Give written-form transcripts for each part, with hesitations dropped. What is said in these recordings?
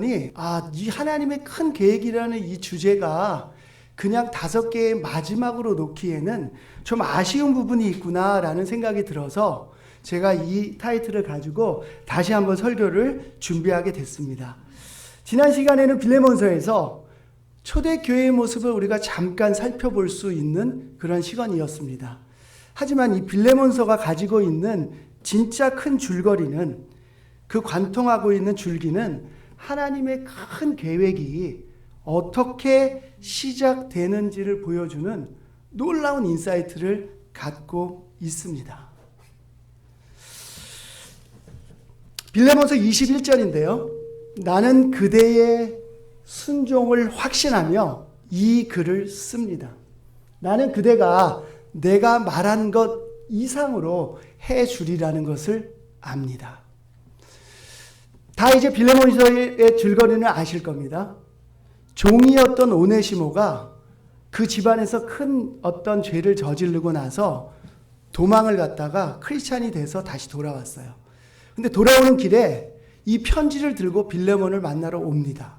이 하나님의 큰 계획이라는 이 주제가 그냥 5개의 마지막으로 놓기에는 좀 아쉬운 부분이 있구나라는 생각이 들어서 제가 이 타이틀을 가지고 다시 한번 설교를 준비하게 됐습니다. 지난 시간에는 빌레몬서에서 초대교회의 모습을 우리가 잠깐 살펴볼 수 있는 그런 시간이었습니다. 하지만 이 빌레몬서가 가지고 있는 진짜 큰 줄거리는, 그 관통하고 있는 줄기는 하나님의 큰 계획이 어떻게 시작되는지를 보여주는 놀라운 인사이트를 갖고 있습니다. 빌레몬서 21절인데요. 나는 그대의 순종을 확신하며 이 글을 씁니다. 나는 그대가 내가 말한 것 이상으로 해주리라는 것을 압니다. 다 이제 빌레몬서의 줄거리는 아실 겁니다. 종이었던 오네시모가 그 집안에서 큰 어떤 죄를 저지르고 나서 도망을 갔다가 크리스찬이 돼서 다시 돌아왔어요. 근데 돌아오는 길에 이 편지를 들고 빌레몬을 만나러 옵니다.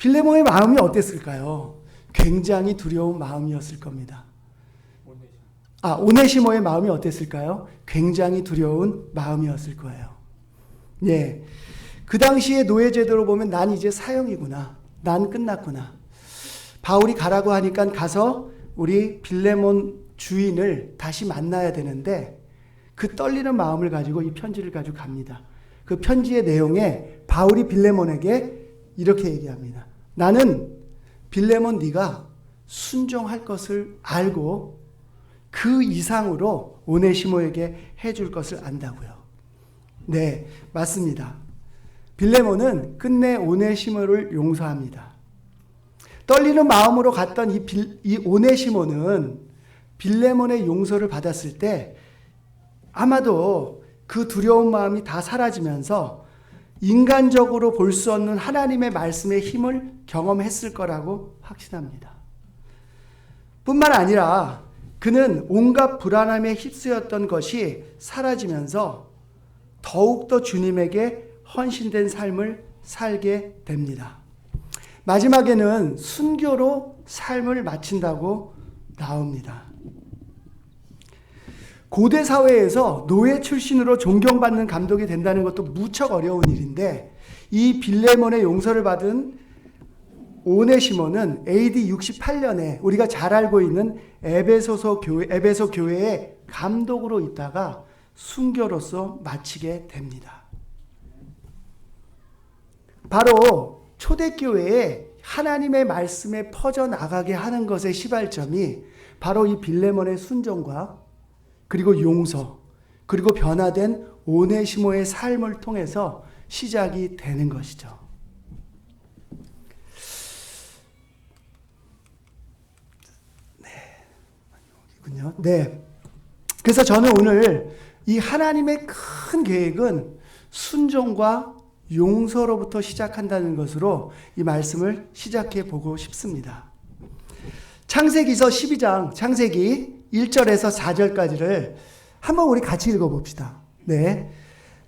빌레몬의 마음이 어땠을까요? 굉장히 두려운 마음이었을 겁니다. 오네시모의 마음이 어땠을까요? 굉장히 두려운 마음이었을 거예요. 예. 그 당시에 노예제도로 보면 난 이제 사형이구나. 난 끝났구나. 바울이 가라고 하니까 가서 우리 빌레몬 주인을 다시 만나야 되는데 그 떨리는 마음을 가지고 이 편지를 가지고 갑니다. 그 편지의 내용에 바울이 빌레몬에게 이렇게 얘기합니다. 나는 빌레몬 네가 순종할 것을 알고 그 이상으로 오네시모에게 해줄 것을 안다고요. 네, 맞습니다. 빌레몬은 끝내 오네시모를 용서합니다. 떨리는 마음으로 갔던 이 오네시모는 빌레몬의 용서를 받았을 때 아마도 그 두려운 마음이 다 사라지면서 인간적으로 볼 수 없는 하나님의 말씀의 힘을 경험했을 거라고 확신합니다. 뿐만 아니라 그는 온갖 불안함에 휩쓰였던 것이 사라지면서 더욱더 주님에게 헌신된 삶을 살게 됩니다. 마지막에는 순교로 삶을 마친다고 나옵니다. 고대 사회에서 노예 출신으로 존경받는 감독이 된다는 것도 무척 어려운 일인데 이 빌레몬의 용서를 받은 오네시모는 AD 68년에 우리가 잘 알고 있는 에베소 교회의 감독으로 있다가 순교로서 마치게 됩니다. 바로 초대교회에 하나님의 말씀에 퍼져나가게 하는 것의 시발점이 바로 이 빌레몬의 순종과 그리고 용서, 그리고 변화된 오네시모의 삶을 통해서 시작이 되는 것이죠. 네. 그래서 저는 오늘 이 하나님의 큰 계획은 순종과 용서로부터 시작한다는 것으로 이 말씀을 시작해 보고 싶습니다. 창세기서 12장, 창세기 1절에서 4절까지를 한번 우리 같이 읽어봅시다. 네.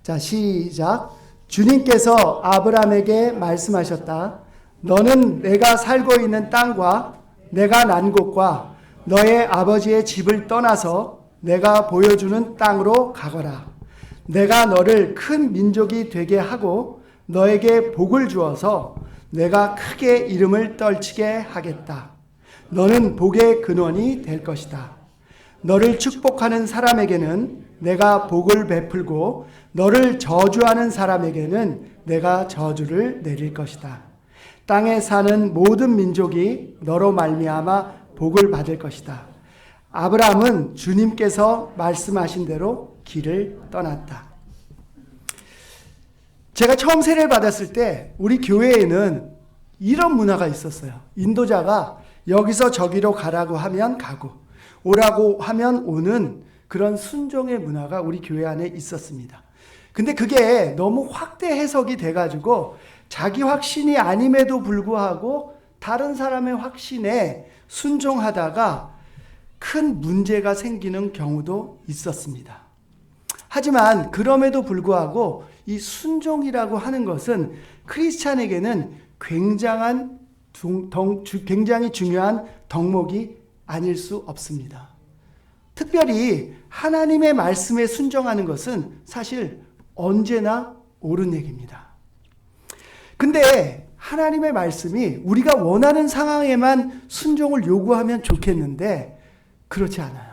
자, 시작. 주님께서 아브라함에게 말씀하셨다. 너는 내가 살고 있는 땅과 내가 난 곳과 너의 아버지의 집을 떠나서 내가 보여주는 땅으로 가거라. 내가 너를 큰 민족이 되게 하고 너에게 복을 주어서 내가 크게 이름을 떨치게 하겠다. 너는 복의 근원이 될 것이다. 너를 축복하는 사람에게는 내가 복을 베풀고 너를 저주하는 사람에게는 내가 저주를 내릴 것이다. 땅에 사는 모든 민족이 너로 말미암아 복을 받을 것이다. 아브라함은 주님께서 말씀하신 대로 길을 떠났다. 제가 처음 세례를 받았을 때 우리 교회에는 이런 문화가 있었어요. 인도자가 여기서 저기로 가라고 하면 가고 오라고 하면 오는 그런 순종의 문화가 우리 교회 안에 있었습니다. 근데 그게 너무 확대 해석이 돼가지고 자기 확신이 아님에도 불구하고 다른 사람의 확신에 순종하다가 큰 문제가 생기는 경우도 있었습니다. 하지만 그럼에도 불구하고 이 순종이라고 하는 것은 크리스찬에게는 굉장히 중요한 덕목이 아닐 수 없습니다. 특별히 하나님의 말씀에 순종하는 것은 사실 언제나 옳은 얘기입니다. 근데 하나님의 말씀이 우리가 원하는 상황에만 순종을 요구하면 좋겠는데 그렇지 않아요.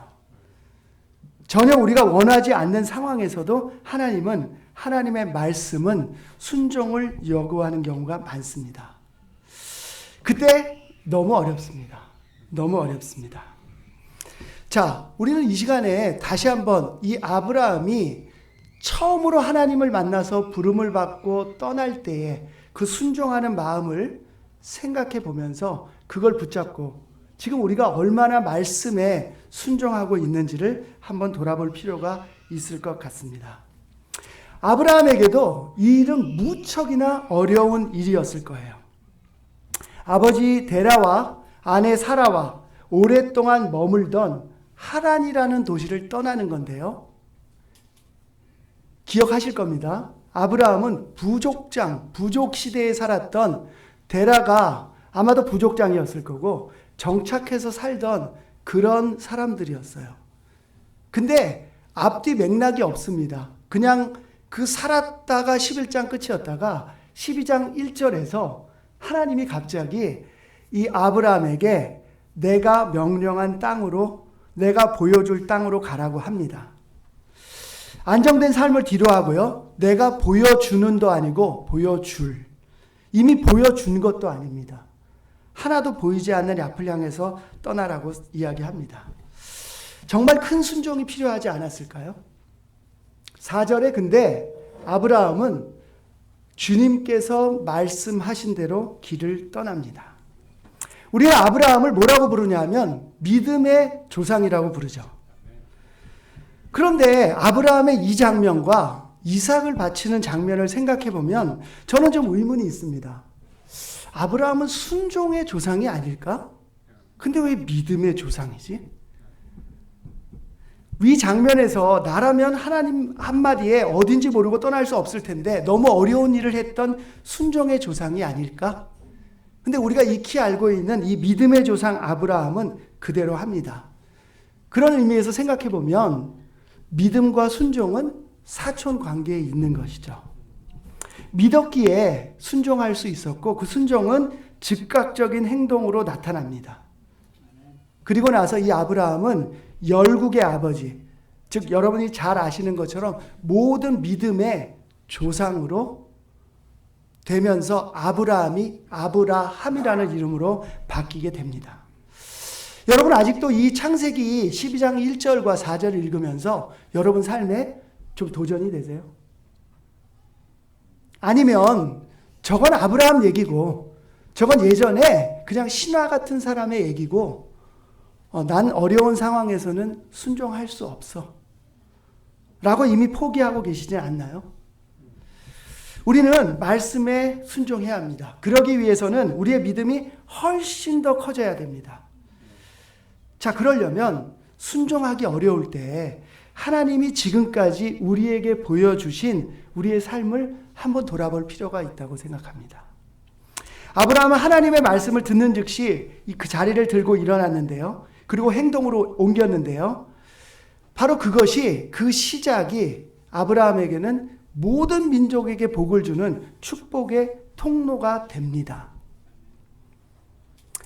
전혀 우리가 원하지 않는 상황에서도 하나님의 말씀은 순종을 요구하는 경우가 많습니다. 그때 너무 어렵습니다. 너무 어렵습니다. 자, 우리는 이 시간에 다시 한번 이 아브라함이 처음으로 하나님을 만나서 부름을 받고 떠날 때에 그 순종하는 마음을 생각해 보면서 그걸 붙잡고 지금 우리가 얼마나 말씀에 순종하고 있는지를 한번 돌아볼 필요가 있을 것 같습니다. 아브라함에게도 이 일은 무척이나 어려운 일이었을 거예요. 아버지 데라와 아내 사라와 오랫동안 머물던 하란이라는 도시를 떠나는 건데요. 기억하실 겁니다. 아브라함은 부족 시대에 살았던 데라가 아마도 부족장이었을 거고 정착해서 살던 그런 사람들이었어요. 근데 앞뒤 맥락이 없습니다. 그냥 그 살았다가 11장 끝이었다가 12장 1절에서 하나님이 갑자기 이 아브라함에게 내가 명령한 땅으로 내가 보여줄 땅으로 가라고 합니다. 안정된 삶을 뒤로 하고요. 내가 보여주는도 아니고 보여줄. 이미 보여준 것도 아닙니다. 하나도 보이지 않는 앞을 향해서 떠나라고 이야기합니다. 정말 큰 순종이 필요하지 않았을까요? 4절에 근데 아브라함은 주님께서 말씀하신 대로 길을 떠납니다. 우리는 아브라함을 뭐라고 부르냐면 믿음의 조상이라고 부르죠. 그런데 아브라함의 이 장면과 이삭을 바치는 장면을 생각해 보면 저는 좀 의문이 있습니다. 아브라함은 순종의 조상이 아닐까? 근데 왜 믿음의 조상이지? 이 장면에서 나라면 하나님 한마디에 어딘지 모르고 떠날 수 없을 텐데 너무 어려운 일을 했던 순종의 조상이 아닐까? 근데 우리가 익히 알고 있는 이 믿음의 조상 아브라함은 그대로 합니다. 그런 의미에서 생각해 보면 믿음과 순종은 사촌 관계에 있는 것이죠. 믿었기에 순종할 수 있었고 그 순종은 즉각적인 행동으로 나타납니다. 그리고 나서 이 아브라함은 열국의 아버지, 즉 여러분이 잘 아시는 것처럼 모든 믿음의 조상으로 되면서 아브라함이라는 이름으로 바뀌게 됩니다. 여러분 아직도 이 창세기 12장 1절과 4절을 읽으면서 여러분 삶에 좀 도전이 되세요? 아니면 저건 아브라함 얘기고 저건 예전에 그냥 신화 같은 사람의 얘기고 난 어려운 상황에서는 순종할 수 없어 라고 이미 포기하고 계시지 않나요? 우리는 말씀에 순종해야 합니다. 그러기 위해서는 우리의 믿음이 훨씬 더 커져야 됩니다. 자, 그러려면 순종하기 어려울 때 하나님이 지금까지 우리에게 보여주신 우리의 삶을 한번 돌아볼 필요가 있다고 생각합니다. 아브라함은 하나님의 말씀을 듣는 즉시 그 자리를 들고 일어났는데요. 그리고 행동으로 옮겼는데요. 바로 그것이 그 시작이 아브라함에게는 모든 민족에게 복을 주는 축복의 통로가 됩니다.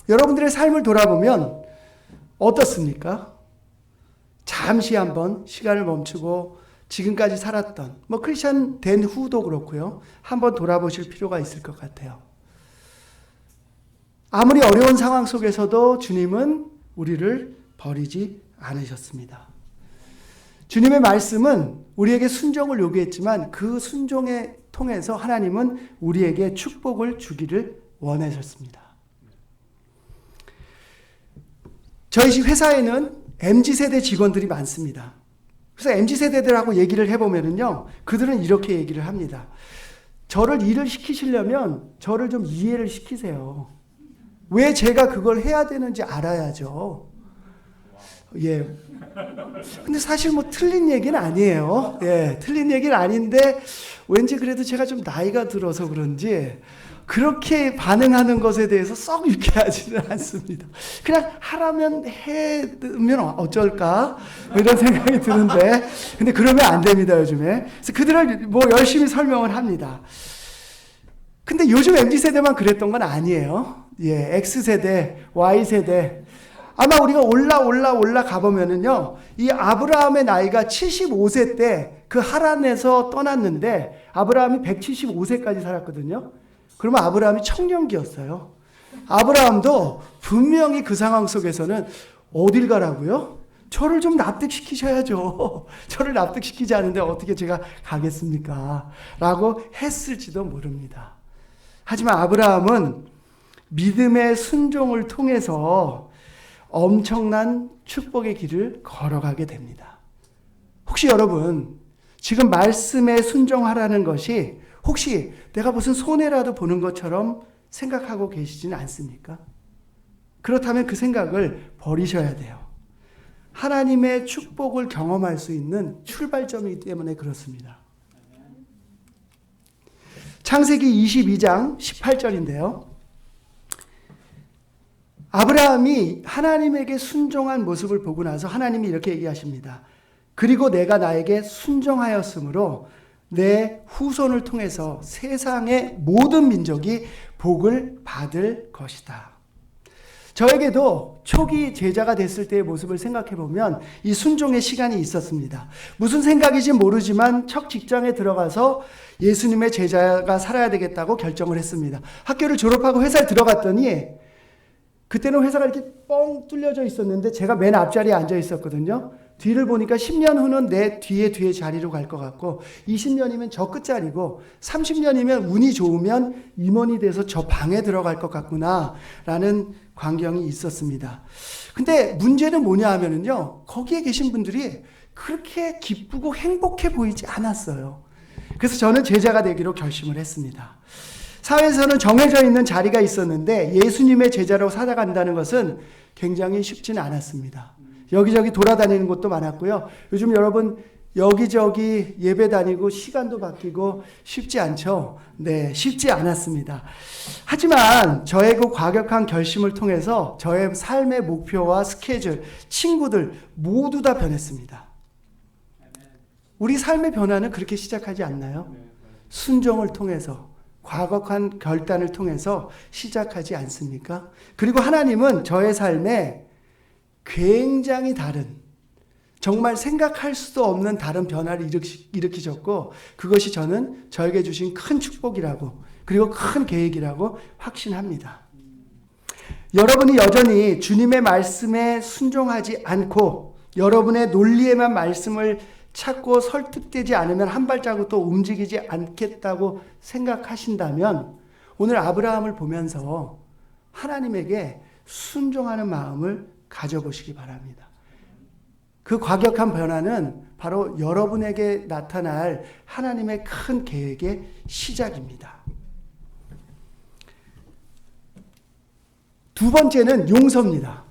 여러분들의 삶을 돌아보면 어떻습니까? 잠시 한번 시간을 멈추고 지금까지 살았던 크리스찬 된 후도 그렇고요. 한번 돌아보실 필요가 있을 것 같아요. 아무리 어려운 상황 속에서도 주님은 우리를 버리지 않으셨습니다. 주님의 말씀은 우리에게 순종을 요구했지만 그 순종에 통해서 하나님은 우리에게 축복을 주기를 원하셨습니다. 저희 회사에는 MZ세대 직원들이 많습니다. 그래서 MZ세대들하고 얘기를 해보면요. 그들은 이렇게 얘기를 합니다. 저를 일을 시키시려면 저를 좀 이해를 시키세요. 왜 제가 그걸 해야 되는지 알아야죠. 예. 근데 사실 틀린 얘기는 아니에요. 예. 틀린 얘기는 아닌데, 왠지 그래도 제가 좀 나이가 들어서 그런지 그렇게 반응하는 것에 대해서 썩 유쾌하지는 않습니다. 그냥 하라면 해면 어쩔까? 뭐 이런 생각이 드는데, 근데 그러면 안 됩니다, 요즘에. 그래서 그들을 뭐 열심히 설명을 합니다. 근데 요즘 MZ세대만 그랬던 건 아니에요. 예, X세대, Y세대. 아마 우리가 올라 가보면은요, 이 아브라함의 나이가 75세 때 그 하란에서 떠났는데, 아브라함이 175세까지 살았거든요. 그러면 아브라함이 청년기였어요. 아브라함도 분명히 그 상황 속에서는 어딜 가라고요? 저를 좀 납득시키셔야죠. 저를 납득시키지 않은데 어떻게 제가 가겠습니까? 라고 했을지도 모릅니다. 하지만 아브라함은 믿음의 순종을 통해서 엄청난 축복의 길을 걸어가게 됩니다. 혹시 여러분 지금 말씀에 순종하라는 것이 혹시 내가 무슨 손해라도 보는 것처럼 생각하고 계시지는 않습니까? 그렇다면 그 생각을 버리셔야 돼요. 하나님의 축복을 경험할 수 있는 출발점이기 때문에 그렇습니다. 창세기 22장 18절인데요. 아브라함이 하나님에게 순종한 모습을 보고 나서 하나님이 이렇게 얘기하십니다. 그리고 내가 나에게 순종하였으므로 내 후손을 통해서 세상의 모든 민족이 복을 받을 것이다. 저에게도 초기 제자가 됐을 때의 모습을 생각해 보면 이 순종의 시간이 있었습니다. 무슨 생각인지 모르지만 첫 직장에 들어가서 예수님의 제자가 살아야 되겠다고 결정을 했습니다. 학교를 졸업하고 회사에 들어갔더니 그때는 회사가 이렇게 뻥 뚫려져 있었는데 제가 맨 앞자리에 앉아 있었거든요. 뒤를 보니까 10년 후는 내 뒤에 자리로 갈 것 같고 20년이면 저 끝자리고 30년이면 운이 좋으면 임원이 돼서 저 방에 들어갈 것 같구나 라는 광경이 있었습니다. 근데 문제는 뭐냐 하면은요, 거기에 계신 분들이 그렇게 기쁘고 행복해 보이지 않았어요. 그래서 저는 제자가 되기로 결심을 했습니다. 사회에서는 정해져 있는 자리가 있었는데 예수님의 제자로 살아간다는 것은 굉장히 쉽지는 않았습니다. 여기저기 돌아다니는 곳도 많았고요. 요즘 여러분 여기저기 예배 다니고 시간도 바뀌고 쉽지 않죠? 네, 쉽지 않았습니다. 하지만 저의 그 과격한 결심을 통해서 저의 삶의 목표와 스케줄, 친구들 모두 다 변했습니다. 우리 삶의 변화는 그렇게 시작하지 않나요? 순종을 통해서, 과격한 결단을 통해서 시작하지 않습니까? 그리고 하나님은 저의 삶에 굉장히 다른, 정말 생각할 수도 없는 다른 변화를 일으키셨고 그것이 저는 저에게 주신 큰 축복이라고, 그리고 큰 계획이라고 확신합니다. 여러분이 여전히 주님의 말씀에 순종하지 않고 여러분의 논리에만 말씀을 찾고 설득되지 않으면 한 발자국도 움직이지 않겠다고 생각하신다면 오늘 아브라함을 보면서 하나님에게 순종하는 마음을 가져보시기 바랍니다. 그 과격한 변화는 바로 여러분에게 나타날 하나님의 큰 계획의 시작입니다. 두 번째는 용서입니다.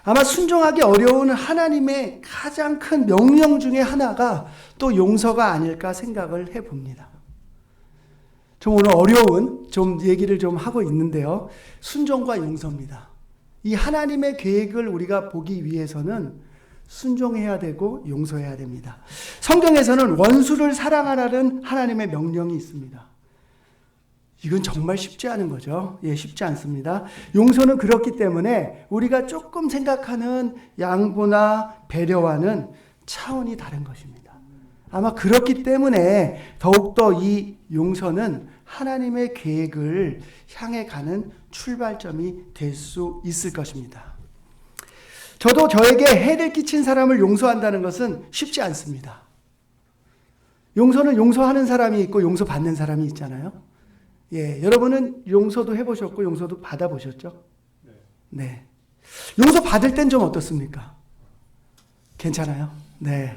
아마 순종하기 어려운 하나님의 가장 큰 명령 중에 하나가 또 용서가 아닐까 생각을 해봅니다. 좀 오늘 어려운 얘기를 좀 하고 있는데요. 순종과 용서입니다. 이 하나님의 계획을 우리가 보기 위해서는 순종해야 되고 용서해야 됩니다. 성경에서는 원수를 사랑하라는 하나님의 명령이 있습니다. 이건 정말 쉽지 않은 거죠. 예, 쉽지 않습니다. 용서는 그렇기 때문에 우리가 조금 생각하는 양보나 배려와는 차원이 다른 것입니다. 아마 그렇기 때문에 더욱더 이 용서는 하나님의 계획을 향해 가는 출발점이 될 수 있을 것입니다. 저도 저에게 해를 끼친 사람을 용서한다는 것은 쉽지 않습니다. 용서는 용서하는 사람이 있고 용서받는 사람이 있잖아요. 예, 여러분은 용서도 해보셨고 용서도 받아보셨죠? 네. 용서 받을 땐 좀 어떻습니까? 괜찮아요? 네.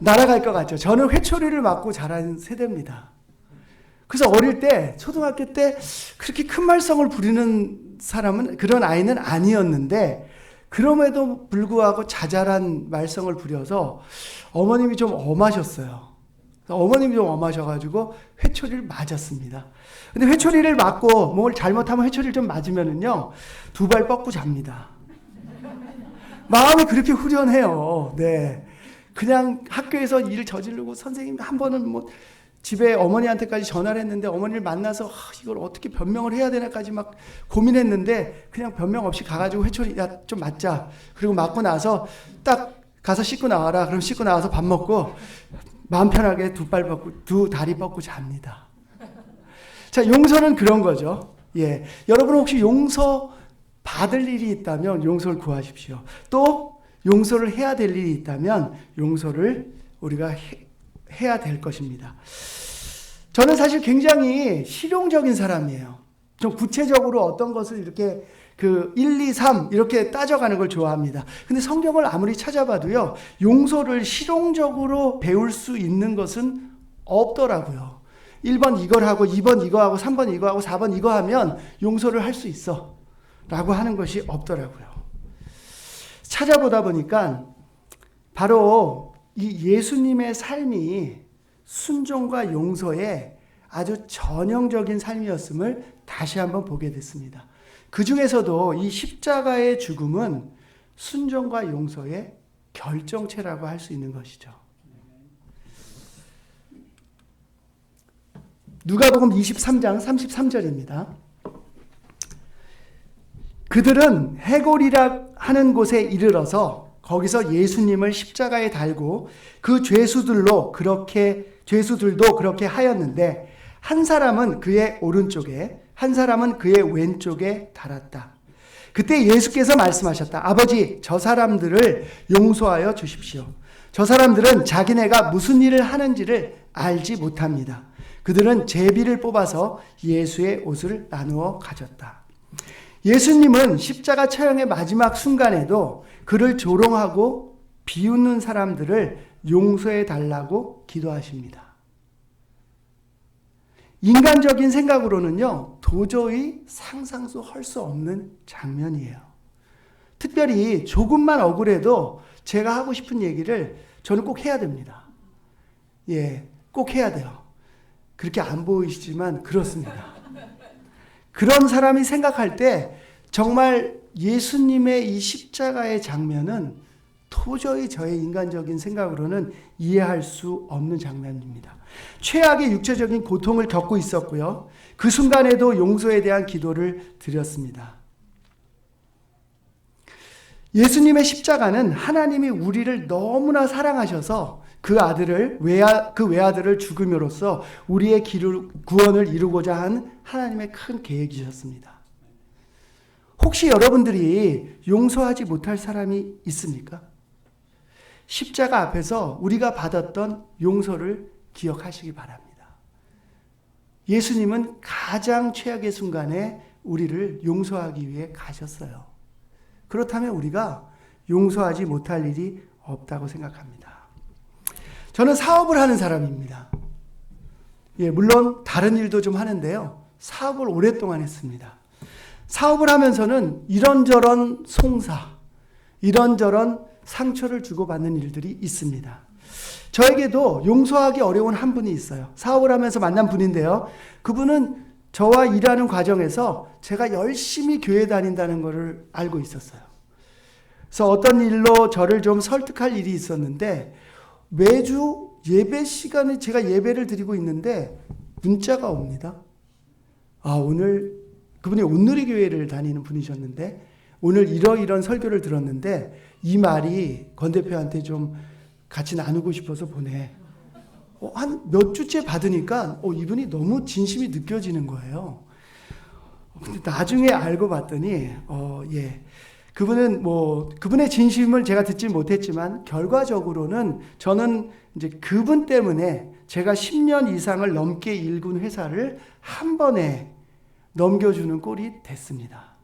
날아갈 것 같죠? 저는 회초리를 맞고 자란 세대입니다. 그래서 어릴 때, 초등학교 때 그렇게 큰 말썽을 부리는 사람은, 그런 아이는 아니었는데 그럼에도 불구하고 자잘한 말썽을 부려서 어머님이 좀 엄하셨어요. 어머님이 좀 엄하셔가지고 회초리를 맞았습니다. 근데 회초리를 맞고 뭘 잘못하면 회초리를 좀 맞으면은요, 두 발 뻗고 잡니다. 마음이 그렇게 후련해요. 네. 그냥 학교에서 일 저지르고 선생님 한 번은 뭐 집에 어머니한테까지 전화를 했는데 어머니를 만나서 이걸 어떻게 변명을 해야 되나까지 막 고민했는데 그냥 변명 없이 가가지고 회초리 야 좀 맞자. 그리고 맞고 나서 딱 가서 씻고 나와라. 그럼 씻고 나와서 밥 먹고 마음 편하게 두 다리 뻗고 잡니다. 자, 용서는 그런 거죠. 예. 여러분 혹시 용서 받을 일이 있다면 용서를 구하십시오. 또 용서를 해야 될 일이 있다면 용서를 우리가 해야 될 것입니다. 저는 사실 굉장히 실용적인 사람이에요. 좀 구체적으로 어떤 것을 이렇게 1, 2, 3 이렇게 따져가는 걸 좋아합니다. 근데 성경을 아무리 찾아봐도요, 용서를 실용적으로 배울 수 있는 것은 없더라고요. 1번 이걸 하고 2번 이거 하고 3번 이거 하고 4번 이거 하면 용서를 할 수 있어 라고 하는 것이 없더라고요. 찾아보다 보니까 바로 이 예수님의 삶이 순종과 용서의 아주 전형적인 삶이었음을 다시 한번 보게 됐습니다. 그 중에서도 이 십자가의 죽음은 순종과 용서의 결정체라고 할 수 있는 것이죠. 누가복음 23장 33절입니다. 그들은 해골이라 하는 곳에 이르러서 거기서 예수님을 십자가에 달고 그 죄수들도 그렇게 하였는데 한 사람은 그의 오른쪽에 한 사람은 그의 왼쪽에 달았다. 그때 예수께서 말씀하셨다. 아버지, 저 사람들을 용서하여 주십시오. 저 사람들은 자기네가 무슨 일을 하는지를 알지 못합니다. 그들은 제비를 뽑아서 예수의 옷을 나누어 가졌다. 예수님은 십자가 처형의 마지막 순간에도 그를 조롱하고 비웃는 사람들을 용서해 달라고 기도하십니다. 인간적인 생각으로는요, 도저히 상상도 할 수 없는 장면이에요. 특별히 조금만 억울해도 제가 하고 싶은 얘기를 저는 꼭 해야 됩니다. 예, 꼭 해야 돼요. 그렇게 안 보이시지만 그렇습니다. 그런 사람이 생각할 때 정말 예수님의 이 십자가의 장면은 도저히 저의 인간적인 생각으로는 이해할 수 없는 장면입니다. 최악의 육체적인 고통을 겪고 있었고요. 그 순간에도 용서에 대한 기도를 드렸습니다. 예수님의 십자가는 하나님이 우리를 너무나 사랑하셔서 그 외아들을 죽음으로써 우리의 구원을 이루고자 한 하나님의 큰 계획이셨습니다. 혹시 여러분들이 용서하지 못할 사람이 있습니까? 십자가 앞에서 우리가 받았던 용서를 기억하시기 바랍니다. 예수님은 가장 최악의 순간에 우리를 용서하기 위해 가셨어요. 그렇다면 우리가 용서하지 못할 일이 없다고 생각합니다. 저는 사업을 하는 사람입니다. 예, 물론 다른 일도 좀 하는데요. 사업을 오랫동안 했습니다. 사업을 하면서는 이런저런 송사, 이런저런 상처를 주고받는 일들이 있습니다. 저에게도 용서하기 어려운 한 분이 있어요. 사업을 하면서 만난 분인데요. 그분은 저와 일하는 과정에서 제가 열심히 교회 다닌다는 것을 알고 있었어요. 그래서 어떤 일로 저를 좀 설득할 일이 있었는데 매주 예배 시간에 제가 예배를 드리고 있는데 문자가 옵니다. 오늘 그분이 온누리 교회를 다니는 분이셨는데 오늘 이러이런 설교를 들었는데 이 말이 권 대표한테 좀 같이 나누고 싶어서 보내. 한 몇 주째 받으니까 이분이 너무 진심이 느껴지는 거예요. 근데 나중에 알고 봤더니 예. 그분의 진심을 제가 듣지 못했지만 결과적으로는 저는 이제 그분 때문에 제가 10년 이상을 넘게 일군 회사를 한 번에 넘겨주는 꼴이 됐습니다.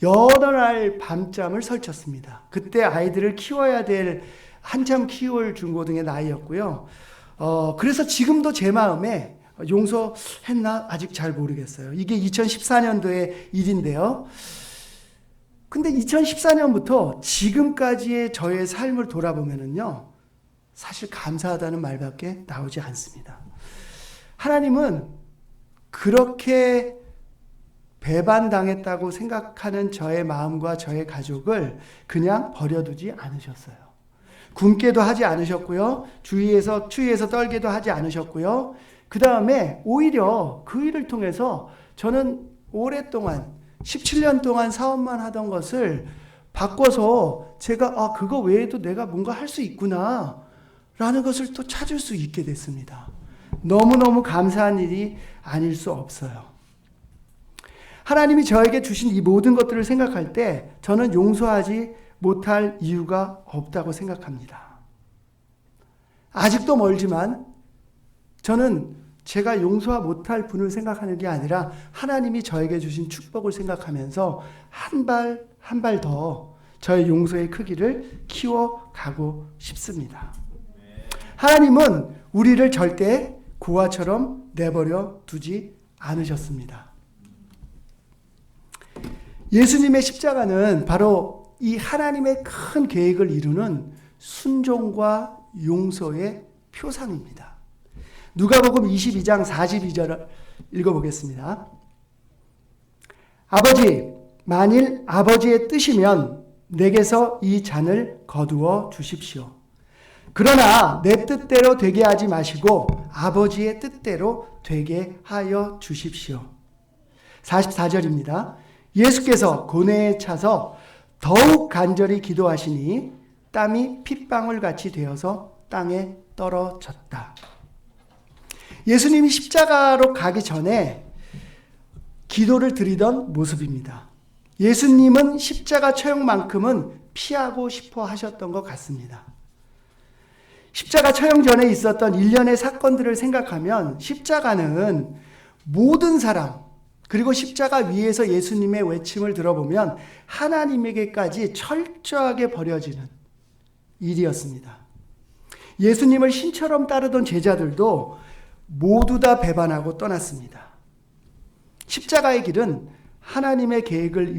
여러 날 밤잠을 설쳤습니다. 그때 아이들을 키워야 될 한참 키울 중고등의 나이였고요. 그래서 지금도 제 마음에 용서했나 아직 잘 모르겠어요. 이게 2014년도의 일인데요. 근데 2014년부터 지금까지의 저의 삶을 돌아보면은요, 사실 감사하다는 말밖에 나오지 않습니다. 하나님은 그렇게 배반당했다고 생각하는 저의 마음과 저의 가족을 그냥 버려두지 않으셨어요. 굶게도 하지 않으셨고요. 추위에서 떨게도 하지 않으셨고요. 그 다음에 오히려 그 일을 통해서 저는 오랫동안 17년 동안 사업만 하던 것을 바꿔서 제가 그거 외에도 내가 뭔가 할 수 있구나 라는 것을 또 찾을 수 있게 됐습니다. 너무너무 감사한 일이 아닐 수 없어요. 하나님이 저에게 주신 이 모든 것들을 생각할 때 저는 용서하지 못할 이유가 없다고 생각합니다. 아직도 멀지만 저는 제가 용서 못할 분을 생각하는 게 아니라 하나님이 저에게 주신 축복을 생각하면서 한 발 더 저의 용서의 크기를 키워가고 싶습니다. 하나님은 우리를 절대 고아처럼 내버려 두지 않으셨습니다. 예수님의 십자가는 바로 이 하나님의 큰 계획을 이루는 순종과 용서의 표상입니다. 누가복음 22장 42절을 읽어보겠습니다. 아버지, 만일 아버지의 뜻이면 내게서 이 잔을 거두어 주십시오. 그러나 내 뜻대로 되게 하지 마시고 아버지의 뜻대로 되게 하여 주십시오. 44절입니다. 예수께서 고뇌에 차서 더욱 간절히 기도하시니 땀이 핏방울같이 되어서 땅에 떨어졌다. 예수님이 십자가로 가기 전에 기도를 드리던 모습입니다. 예수님은 십자가 처형만큼은 피하고 싶어 하셨던 것 같습니다. 십자가 처형 전에 있었던 일련의 사건들을 생각하면 십자가는 모든 사람, 그리고 십자가 위에서 예수님의 외침을 들어보면 하나님에게까지 철저하게 버려지는 일이었습니다. 예수님을 신처럼 따르던 제자들도 모두 다 배반하고 떠났습니다. 십자가의 길은 하나님의 계획을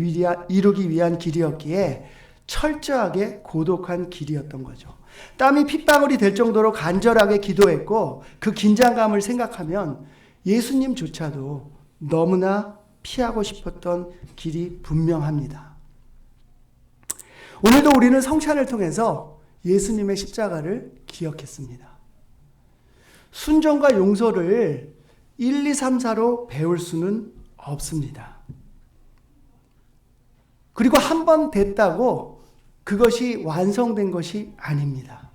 이루기 위한 길이었기에 철저하게 고독한 길이었던 거죠. 땀이 핏방울이 될 정도로 간절하게 기도했고 그 긴장감을 생각하면 예수님조차도 너무나 피하고 싶었던 길이 분명합니다. 오늘도 우리는 성찬을 통해서 예수님의 십자가를 기억했습니다. 순종과 용서를 1, 2, 3, 4로 배울 수는 없습니다. 그리고 한 번 됐다고 그것이 완성된 것이 아닙니다.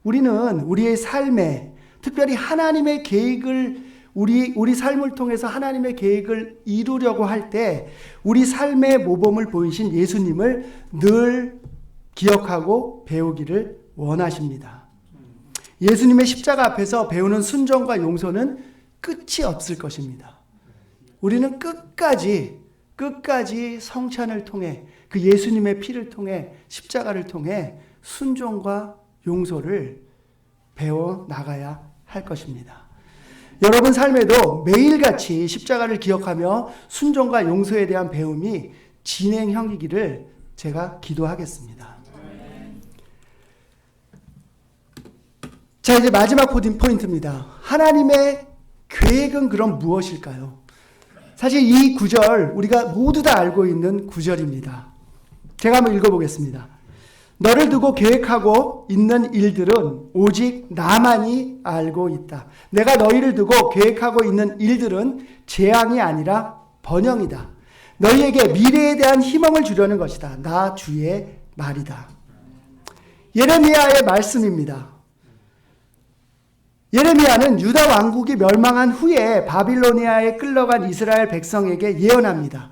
우리는 우리의 삶에 특별히 하나님의 계획을 우리 삶을 통해서 하나님의 계획을 이루려고 할 때 우리 삶의 모범을 보이신 예수님을 늘 기억하고 배우기를 원하십니다. 예수님의 십자가 앞에서 배우는 순종과 용서는 끝이 없을 것입니다. 우리는 끝까지 성찬을 통해 그 예수님의 피를 통해 십자가를 통해 순종과 용서를 배워 나가야 할 것입니다. 여러분 삶에도 매일같이 십자가를 기억하며 순종과 용서에 대한 배움이 진행형이기를 제가 기도하겠습니다. 자, 이제 마지막 포인트입니다. 하나님의 계획은 그럼 무엇일까요? 사실 이 구절 우리가 모두 다 알고 있는 구절입니다. 제가 한번 읽어보겠습니다. 너를 두고 계획하고 있는 일들은 오직 나만이 알고 있다. 내가 너희를 두고 계획하고 있는 일들은 재앙이 아니라 번영이다. 너희에게 미래에 대한 희망을 주려는 것이다. 나 주의 말이다. 예레미야의 말씀입니다. 예레미야는 유다 왕국이 멸망한 후에 바빌로니아에 끌려간 이스라엘 백성에게 예언합니다.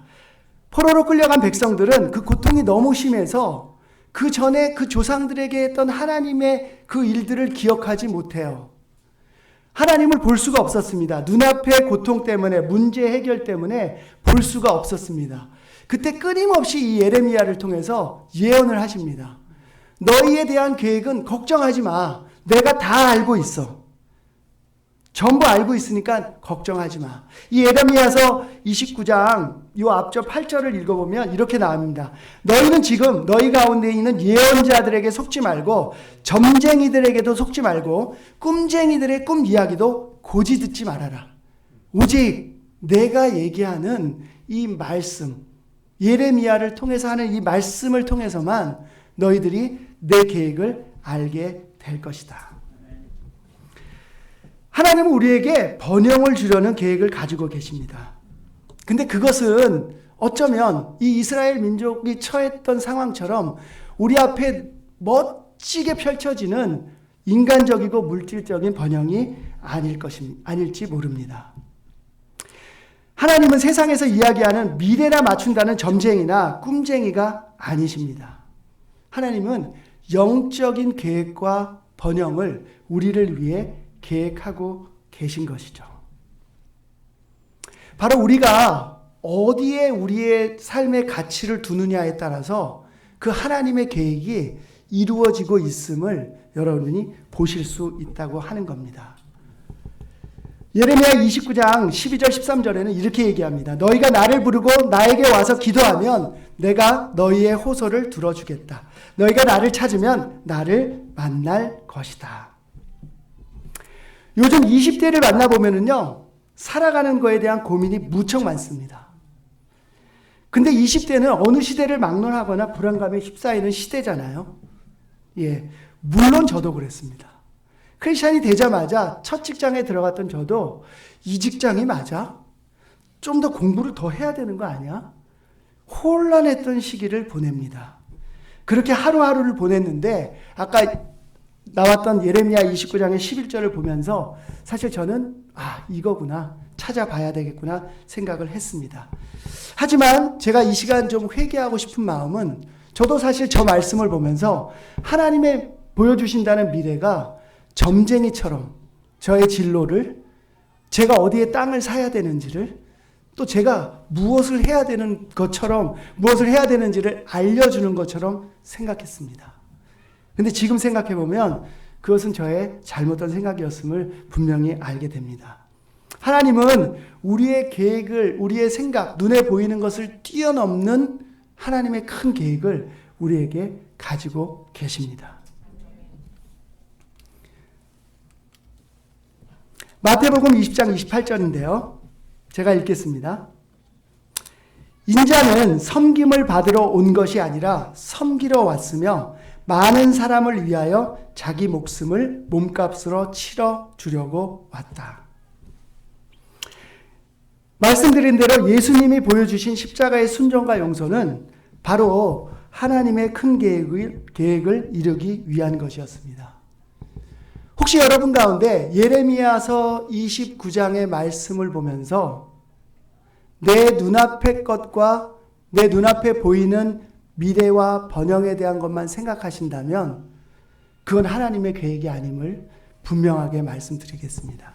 포로로 끌려간 백성들은 그 고통이 너무 심해서 그 전에 그 조상들에게 했던 하나님의 그 일들을 기억하지 못해요. 하나님을 볼 수가 없었습니다. 눈앞의 고통 때문에, 문제 해결 때문에 볼 수가 없었습니다. 그때 끊임없이 이 예레미야를 통해서 예언을 하십니다. 너희에 대한 계획은 걱정하지 마. 내가 다 알고 있어. 전부 알고 있으니까 걱정하지 마. 이 예레미야서 29장 요 앞절 8절을 읽어보면 이렇게 나옵니다. 너희는 지금 너희 가운데 있는 예언자들에게 속지 말고 점쟁이들에게도 속지 말고 꿈쟁이들의 꿈 이야기도 고지 듣지 말아라. 오직 내가 얘기하는 이 말씀, 예레미야를 통해서 하는 이 말씀을 통해서만 너희들이 내 계획을 알게 될 것이다. 하나님은 우리에게 번영을 주려는 계획을 가지고 계십니다. 근데 그것은 어쩌면 이 이스라엘 민족이 처했던 상황처럼 우리 앞에 멋지게 펼쳐지는 인간적이고 물질적인 번영이 아닐지 모릅니다. 하나님은 세상에서 이야기하는 미래나 맞춘다는 점쟁이나 꿈쟁이가 아니십니다. 하나님은 영적인 계획과 번영을 우리를 위해 계획하고 계신 것이죠. 바로 우리가 어디에 우리의 삶의 가치를 두느냐에 따라서 그 하나님의 계획이 이루어지고 있음을 여러분이 보실 수 있다고 하는 겁니다. 예레미야 29장 12절 13절에는 이렇게 얘기합니다. 너희가 나를 부르고 나에게 와서 기도하면 내가 너희의 호소를 들어주겠다. 너희가 나를 찾으면 나를 만날 것이다. 요즘 20대를 만나보면은요, 살아가는 거에 대한 고민이 무척 많습니다. 근데 20대는 어느 시대를 막론하거나 불안감에 휩싸이는 시대잖아요. 예, 물론 저도 그랬습니다. 크리스찬이 되자마자 첫 직장에 들어갔던 저도 이 직장이 맞아? 좀 더 공부를 더 해야 되는 거 아니야? 혼란했던 시기를 보냅니다. 그렇게 하루하루를 보냈는데 아까 나왔던 예레미야 29장의 11절을 보면서 사실 저는 이거구나, 찾아봐야 되겠구나 생각을 했습니다. 하지만 제가 이 시간 좀 회개하고 싶은 마음은 저도 사실 저 말씀을 보면서 하나님의 보여주신다는 미래가 점쟁이처럼 저의 진로를, 제가 어디에 땅을 사야 되는지를, 또 제가 무엇을 해야 되는 것처럼, 무엇을 해야 되는지를 알려주는 것처럼 생각했습니다. 근데 지금 생각해보면 그것은 저의 잘못된 생각이었음을 분명히 알게 됩니다. 하나님은 우리의 계획을, 우리의 생각, 눈에 보이는 것을 뛰어넘는 하나님의 큰 계획을 우리에게 가지고 계십니다. 마태복음 20장 28절인데요. 제가 읽겠습니다. 인자는 섬김을 받으러 온 것이 아니라 섬기러 왔으며 많은 사람을 위하여 자기 목숨을 몸값으로 치러 주려고 왔다. 말씀드린 대로 예수님이 보여주신 십자가의 순종과 용서는 바로 하나님의 큰 계획을 이루기 위한 것이었습니다. 혹시 여러분 가운데 예레미야서 29장의 말씀을 보면서 내 눈앞의 것과 내 눈앞에 보이는 미래와 번영에 대한 것만 생각하신다면 그건 하나님의 계획이 아님을 분명하게 말씀드리겠습니다.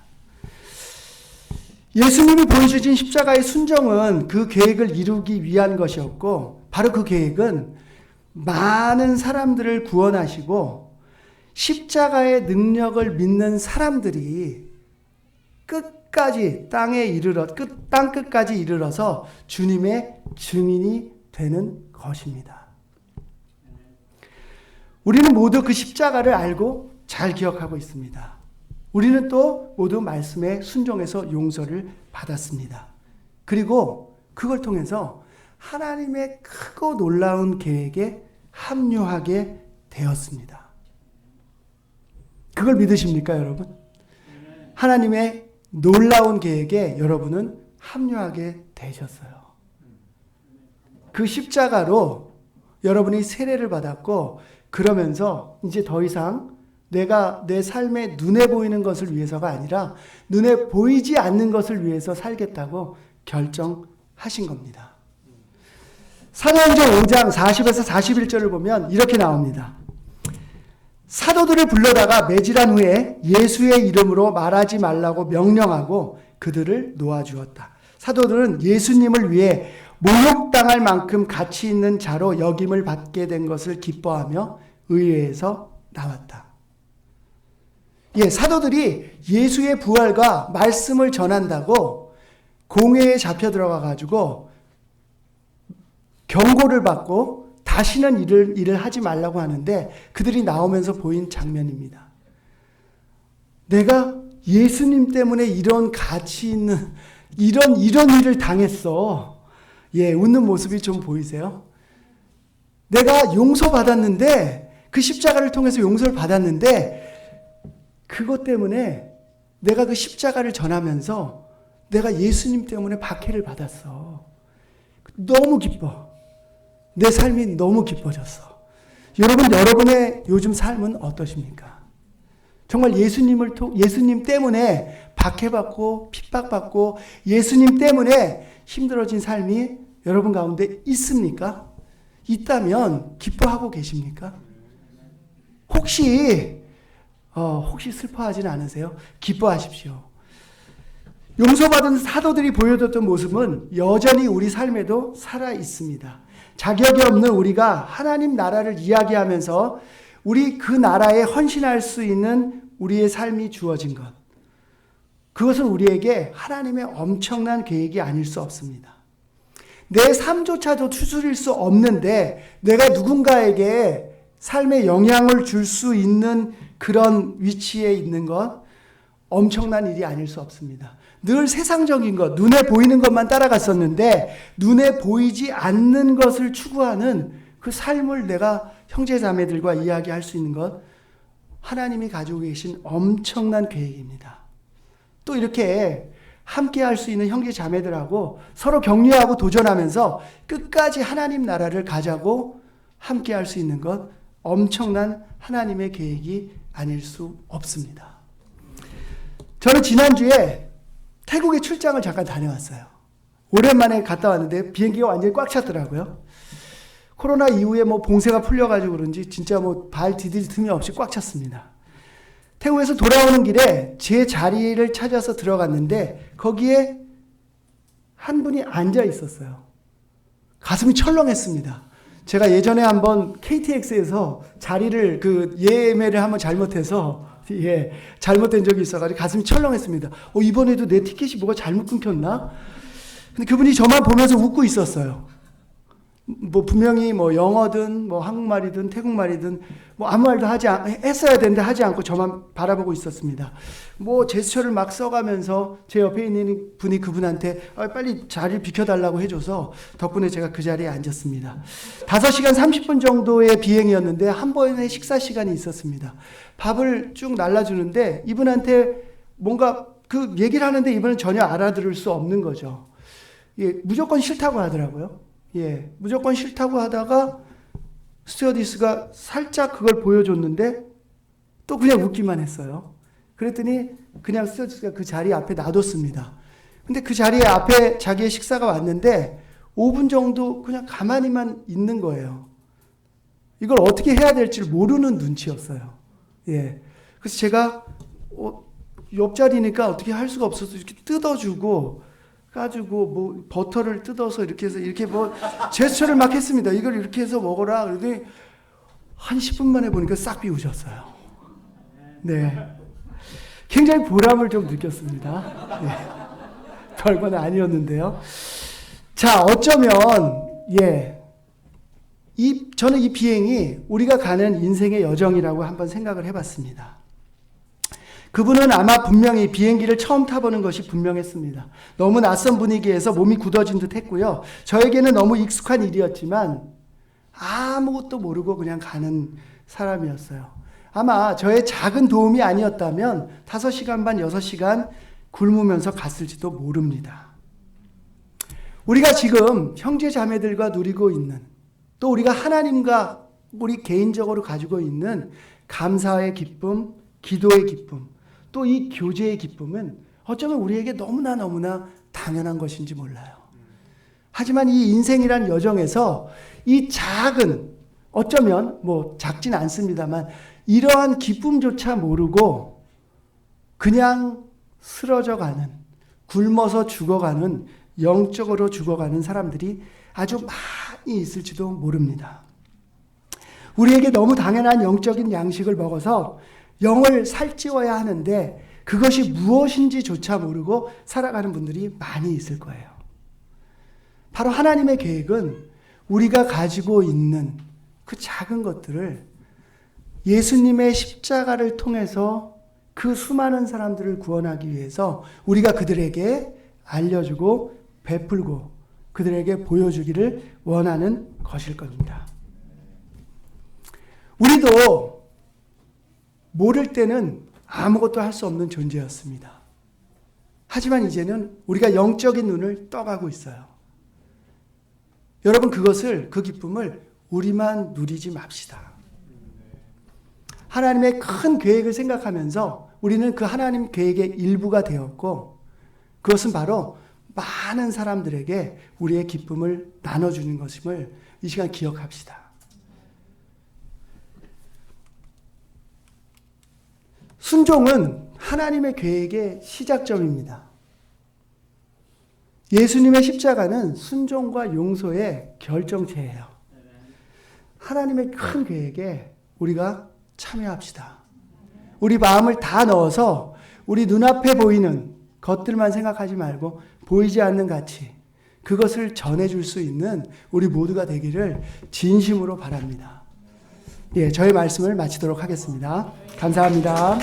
예수님이 보여주신 십자가의 순종은 그 계획을 이루기 위한 것이었고, 바로 그 계획은 많은 사람들을 구원하시고 십자가의 능력을 믿는 사람들이 끝까지 땅 끝까지 이르러서 주님의 증인이 되는 것입니다. 우리는 모두 그 십자가를 알고 잘 기억하고 있습니다. 우리는 또 모두 말씀에 순종해서 용서를 받았습니다. 그리고 그걸 통해서 하나님의 크고 놀라운 계획에 합류하게 되었습니다. 그걸 믿으십니까, 여러분? 하나님의 놀라운 계획에 여러분은 합류하게 되셨어요. 그 십자가로 여러분이 세례를 받았고, 그러면서 이제 더 이상 내가 내 삶에 눈에 보이는 것을 위해서가 아니라 눈에 보이지 않는 것을 위해서 살겠다고 결정하신 겁니다. 사도행전 5장 40에서 41절을 보면 이렇게 나옵니다. 사도들을 불러다가 매질한 후에 예수의 이름으로 말하지 말라고 명령하고 그들을 놓아주었다. 사도들은 예수님을 위해 모욕당할 만큼 가치 있는 자로 여김을 받게 된 것을 기뻐하며 의회에서 나왔다. 사도들이 예수의 부활과 말씀을 전한다고 공회에 잡혀 들어가 가지고 경고를 받고 다시는 일을 하지 말라고 하는데 그들이 나오면서 보인 장면입니다. 내가 예수님 때문에 이런 가치 있는 이런 일을 당했어. 웃는 모습이 좀 보이세요? 내가 용서받았는데 그 십자가를 통해서 용서를 받았는데 그것 때문에 내가 그 십자가를 전하면서 내가 예수님 때문에 박해를 받았어. 너무 기뻐. 내 삶이 너무 기뻐졌어. 여러분의 요즘 삶은 어떠십니까? 정말 예수님 때문에 박해받고 핍박받고 예수님 때문에 힘들어진 삶이 여러분 가운데 있습니까? 있다면 기뻐하고 계십니까? 혹시 슬퍼하진 않으세요? 기뻐하십시오. 용서받은 사도들이 보여줬던 모습은 여전히 우리 삶에도 살아 있습니다. 자격이 없는 우리가 하나님 나라를 이야기하면서 우리 그 나라에 헌신할 수 있는 우리의 삶이 주어진 것. 그것은 우리에게 하나님의 엄청난 계획이 아닐 수 없습니다. 내 삶조차도 추스릴 수 없는데 내가 누군가에게 삶에 영향을 줄 수 있는 그런 위치에 있는 것, 엄청난 일이 아닐 수 없습니다. 늘 세상적인 것, 눈에 보이는 것만 따라갔었는데 눈에 보이지 않는 것을 추구하는 그 삶을 내가 형제자매들과 이야기할 수 있는 것, 하나님이 가지고 계신 엄청난 계획입니다. 또 이렇게 함께 할 수 있는 형제자매들하고 서로 격려하고 도전하면서 끝까지 하나님 나라를 가자고 함께 할 수 있는 것, 엄청난 하나님의 계획이 아닐 수 없습니다. 저는 지난주에 태국에 출장을 잠깐 다녀왔어요. 오랜만에 갔다 왔는데 비행기가 완전히 꽉 찼더라고요. 코로나 이후에 봉쇄가 풀려가지고 그런지 진짜 발 디딜 틈이 없이 꽉 찼습니다. 태국에서 돌아오는 길에 제 자리를 찾아서 들어갔는데 거기에 한 분이 앉아 있었어요. 가슴이 철렁했습니다. 제가 예전에 한번 KTX에서 자리를 예매를 한번 잘못해서 잘못된 적이 있어가지고 가슴이 철렁했습니다. 이번에도 내 티켓이 뭐가 잘못 끊겼나? 근데 그분이 저만 보면서 웃고 있었어요. 분명히 영어든 한국말이든 태국말이든 아무 말도 했어야 되는데 하지 않고 저만 바라보고 있었습니다. 제스처를 막 써가면서 제 옆에 있는 분이 그분한테 빨리 자리를 비켜달라고 해줘서 덕분에 제가 그 자리에 앉았습니다. 5시간 30분 정도의 비행이었는데 한 번의 식사 시간이 있었습니다. 밥을 쭉 날라주는데 이분한테 뭔가 그 얘기를 하는데 이분은 전혀 알아들을 수 없는 거죠. 무조건 싫다고 하더라고요. 무조건 싫다고 하다가 스튜어디스가 살짝 그걸 보여줬는데 또 그냥 웃기만 했어요. 그랬더니 그냥 스튜어디스가 그 자리 앞에 놔뒀습니다. 근데 그 자리에 앞에 자기의 식사가 왔는데 5분 정도 그냥 가만히만 있는 거예요. 이걸 어떻게 해야 될지 모르는 눈치였어요. 그래서 제가 옆자리니까 어떻게 할 수가 없어서 이렇게 뜯어주고 가지고 버터를 뜯어서 이렇게 해서 이렇게 제스처를 막 했습니다. 이걸 이렇게 해서 먹어라. 그러더니 한 10분 만에 보니까 싹 비우셨어요. 굉장히 보람을 좀 느꼈습니다. 별건 아니었는데요. 자, 어쩌면 저는 이 비행이 우리가 가는 인생의 여정이라고 한번 생각을 해봤습니다. 그분은 아마 분명히 비행기를 처음 타보는 것이 분명했습니다. 너무 낯선 분위기에서 몸이 굳어진 듯 했고요. 저에게는 너무 익숙한 일이었지만 아무것도 모르고 그냥 가는 사람이었어요. 아마 저의 작은 도움이 아니었다면 5시간 반, 6시간 굶으면서 갔을지도 모릅니다. 우리가 지금 형제 자매들과 누리고 있는, 또 우리가 하나님과 우리 개인적으로 가지고 있는 감사의 기쁨, 기도의 기쁨, 또 이 교제의 기쁨은 어쩌면 우리에게 너무나 당연한 것인지 몰라요. 하지만 이 인생이란 여정에서 이 작은, 어쩌면 작진 않습니다만 이러한 기쁨조차 모르고 그냥 쓰러져 가는, 굶어서 죽어가는, 영적으로 죽어가는 사람들이 아주 많이 있을지도 모릅니다. 우리에게 너무 당연한 영적인 양식을 먹어서 영을 살찌워야 하는데 그것이 무엇인지조차 모르고 살아가는 분들이 많이 있을 거예요. 바로 하나님의 계획은 우리가 가지고 있는 그 작은 것들을 예수님의 십자가를 통해서 그 수많은 사람들을 구원하기 위해서 우리가 그들에게 알려주고 베풀고 그들에게 보여주기를 원하는 것일 겁니다. 우리도 모를 때는 아무것도 할 수 없는 존재였습니다. 하지만 이제는 우리가 영적인 눈을 떠가고 있어요. 여러분, 그 기쁨을 우리만 누리지 맙시다. 하나님의 큰 계획을 생각하면서 우리는 그 하나님 계획의 일부가 되었고, 그것은 바로 많은 사람들에게 우리의 기쁨을 나눠주는 것임을 이 시간 기억합시다. 순종은 하나님의 계획의 시작점입니다. 예수님의 십자가는 순종과 용서의 결정체예요. 하나님의 큰 계획에 우리가 참여합시다. 우리 마음을 다 넣어서 우리 눈앞에 보이는 것들만 생각하지 말고 보이지 않는 가치, 그것을 전해줄 수 있는 우리 모두가 되기를 진심으로 바랍니다. 예, 저의 말씀을 마치도록 하겠습니다. 감사합니다.